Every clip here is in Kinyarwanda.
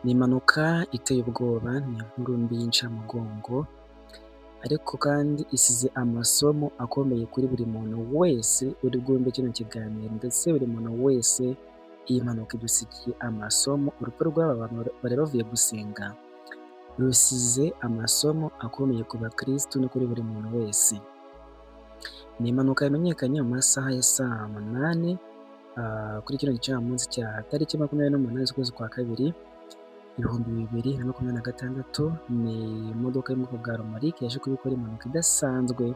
Ni impanuka iteye ubwoba, ni inkuru mbi y'incamugongo ariko kandi isize amasomo akomeye kuri buri muntu wese uri bwumve kino kiganiro ndetse buri muntu wese iyi mpanuka idusigiye amasomo. Urupfu rw'aba bantu bari bavuye gusenga rusize amasomo akomeye ku bakirisitu no kuri buri muntu wese. Ni impanuka yamenyekanye mu masaha ya saa munani kuri kino gicamunsi cya tariki 28 z'ukwezi kwa kabiri 2026. Ni imodoka yo mu bwoko bwa Romarike yaje kubikora impanuka idasanzwe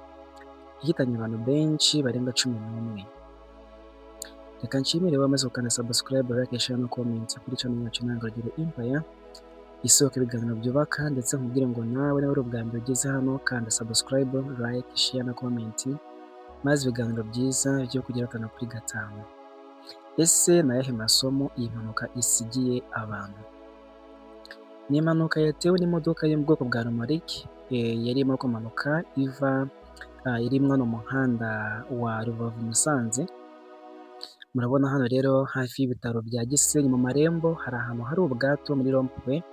ihitanye abantu benshi barenga 11. Reka nshimire wamaze gukanda subscribe, like, share no comment kuri channel yacu Intangarugero Empire, isoko ibiganiro byubaka, ndetse nkubwire ngo nawe niba ari ubwa mbere ugeze hano kanda subscribe, like, share na comment, maze ibiganiro byiza byo kugira 5 kuri 5. Ese ni ayahe masomo iyi mpanuka isigiye abantu? Ni impanuka yatewe n'imodoka yo mu bwoko bwa Romarike yari irimo kumanuka iva irimo hano mu muhanda wa Rubavu Musanze. Murabona hano rero hafi y'ibitaro bya Gisenyi mu marembo hari ahantu hari ubwato muri rompuwe.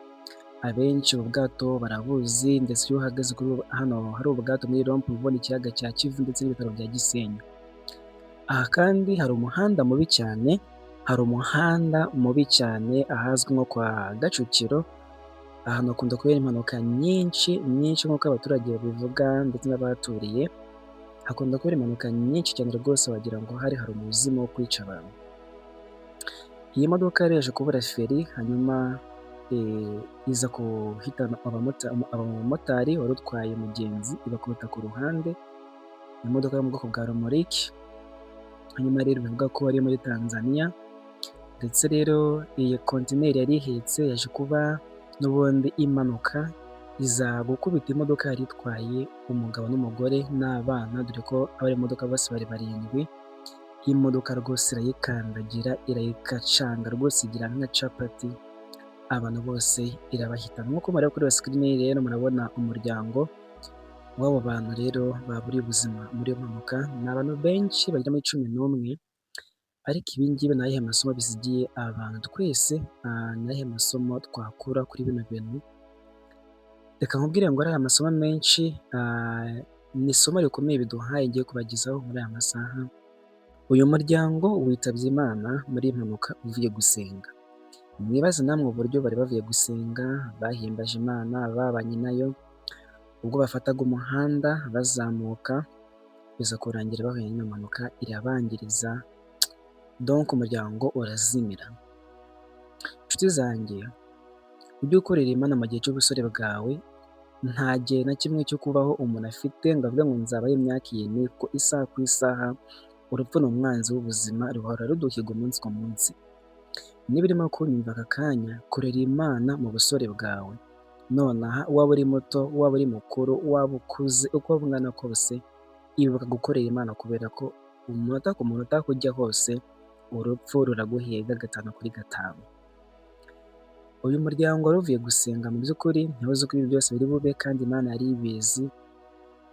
Abenshi ubu bwato barabuzi, ndetse iyo uhagaze hano hari ubwato muri rompuwe ubona ikiyaga cya Kivu ndetse n'ibitaro bya Gisenyi. Aha kandi hari umuhanda mubi cyane, ahazwi nko kwa Gacukiro. Ahantu hakunda kubera impanuka nyinshi nk'uko abaturage babivuga ndetse n'abaturiye. Hakunda kubera impanuka nyinshi cyane rwose wagira ngo hari umuzimu wo kwica abantu. Iyi modoka yari yaje kubura feri, hanyuma iza guhitana abamotari wari utwaye umugenzi ibakubita ku ruhande. Imodoka yo mu bwoko bwa Romarike, hanyuma rero bivuga ko ari muri Tanzania, ndetse rero iyi kontineri yari ihetse yaje kuba n'ubundi impanuka iza gukubita imodoka yari itwaye umugabo n'umugore n'abana, dore ko abari imodoka bose bari 7. Iyi modoka rwose irayikandagira irayikacanga rwose igira nka capati, abantu bose irabahitana. Nk'uko mureba kuri screen rero murabona umuryango w'abo bantu rero baburiye ubuzima muri iyo mpanuka. Ni abantu benshi bagera muri 11, ariko ibi ngibi ni ayahe masomo bisigiye abantu twese? Ni ayahe masomo twakura kuri bino bintu? Reka nkubwire ngo ari amasomo menshi. Ni isomo rikomeye biduhaye ngiye kubagezaho muri aya masaha. Uyu muryango witabye Imana muri iyi mpanuka uvuye gusenga. Mwibaze namwe uburyo bari bavuye gusenga, bahimbaje Imana, babanye nayo. Ubwo bafataga umuhanda bazamuka biza kurangira bahuye n'iyo mpanuka irabangiriza, donc umuryango urazimira. Inshuti zanjye, ujye ukorera Imana mu gihe cy'ubusore bwawe. Nta gihe na kimwe cyo kubaho umuntu afite ngo avuge ngo nzabaho imyaka iyi n'iko. Isaha ku isaha urupfu ni umwanzi w'ubuzima, ruhora ruduhiga umunsi ku munsi. Niba urimo kunyumva aka kanya, korera Imana mu busore bwawe. Nonaha waba uri muto, waba uri mukuru, waba ukuze, uko waba ungana kose, ibuka gukorera Imana, kubera ko umunota ku munota aho ujya hose urupfu ruraguhiga 5 kuri 5. Uyu muryango wari uvuye gusenga, mu by'ukuri ntiwuzi ko ibi byose biri bube, kandi Imana yari ibizi,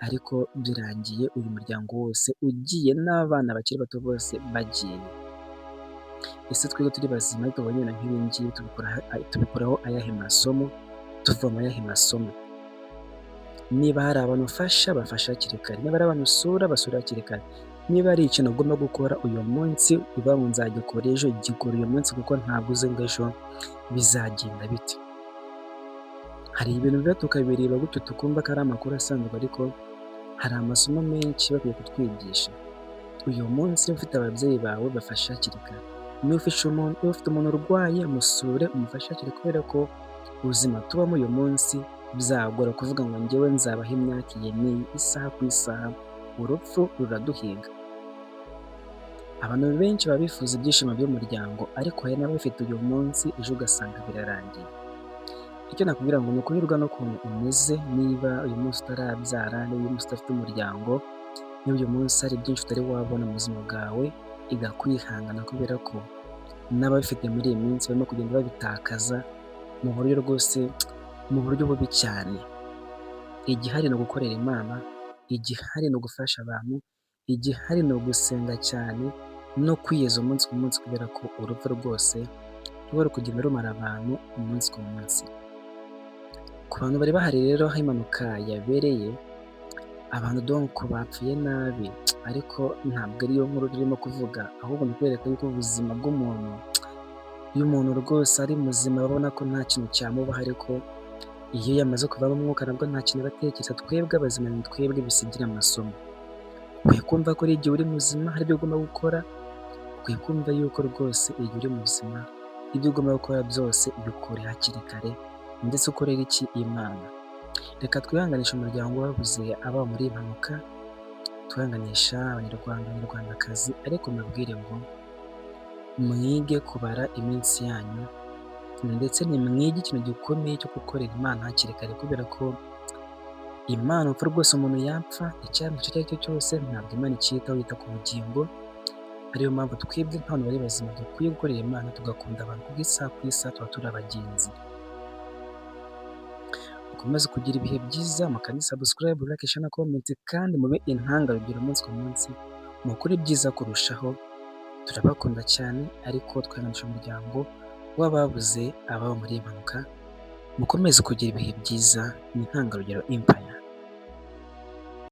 ariko birangiye uyu muryango wose ugiye n'abana bakiri bato bose bagiye. Ese twebwe turi bazima tubonye ibintu nk'ibi ngibi tubikuraho ayahe masomo? Tuvoma ayahe masomo? Niba hari abantu ufasha, bafasha hakiri kare. Niba ari abantu usura, basura hakiri kare. Niba ari ikintu ugomba gukora uyu munsi uvuga ngo nzagikora ejo, gikora uyu munsi, kuko ntabwo uzi ngo ejo bizagenda bite. Hari ibintu biba tukabireba gutyo tukumva ko ari amakuru asanzwe, ariko hari amasomo menshi bakwiye kutwigisha. Uyu munsi ufite ababyeyi bawe, bafasha hakiri kare. Niba ufite umuntu urwaye, musure, umufashe hakiri kare, kubera ko ubuzima tubamo uyu munsi byagora kuvuga ngo njyewe nzabaho imyaka iyi n'iyi. Isaha ku isaha urupfu ruraduhiga. Abantu benshi baba bifuza ibyishimo by'umuryango, ariko hari n'abafite uyu munsi, ejo ugasanga birarangiye. Icyo nakubwira ngo ni ukunyurwa n'ukuntu umeze. Niba uyu munsi utarabyara, niba uyu munsi udafite umuryango, niba uyu munsi hari byinshi utari wabona mu buzima bwawe, iga kwihangana, kubera ko n'ababifite muri iyi minsi barimo kugenda babitakaza mu buryo rwose, mu buryo bubi cyane. Igihari ni ugukorera Imana, igihari ni ugufasha abantu, igihari ni ugusenga cyane no kwiyeza umunsi ku munsi, kubera ko urupfu rwose ruba kugenda rumara abantu umunsi ku munsi. Ku bantu bari bahari rero aho impanuka yabereye, abantu donc bapfuye nabi ariko ntabwo ariyo nkuru turimo kuvuga, ahubwo ni ukwereka yuko ubuzima bw'umuntu, iyo umuntu rwose ari muzima babona ko nta kintu cyamubaho, ariko iyo yamaze kuvamo umwuka nabwo nta kintu aba atekereza. Twebwe abazima ni twebwe bisigira amasomo. Ukwiye kumva ko igihe uri muzima hari ibyo ugomba gukora, ukwiye kumva yuko rwose igihe uri muzima ibyo ugomba gukora byose ubikore hakiri kare ndetse ukorere iki? Imana. Reka twihanganishe umuryango wabuze ababo muri iyi mpanuka, twihanganisha abanyarwanda, abanyarwandakazi, ariko mbabwire ngo mwige kubara iminsi yanyu ndetse nimwige ikintu gikomeye cyo gukorera Imana hakiri kare, kubera ko Imana upfa rwose umuntu yapfa icyaha icyo ari cyo cyose, ntabwo Imana icyitaho, yita ku bugingo. Ariyo mpamvu twebwe nk'abantu bari bazima dukwiye gukorera Imana, tugakunda abantu kuko isaha ku isaha tuba turi abagenzi. Mukomeze kugira ibihe byiza, mukande subscribe, like, share na comment, kandi mube intangarugero umunsi ku munsi, mukore ibyiza kurushaho. Turabakunda cyane, ariko twihanganisha umuryango w'ababuze ababo muri iyi mpanuka. Mukomeze kugira ibihe byiza. Ni Intangarugero Empire.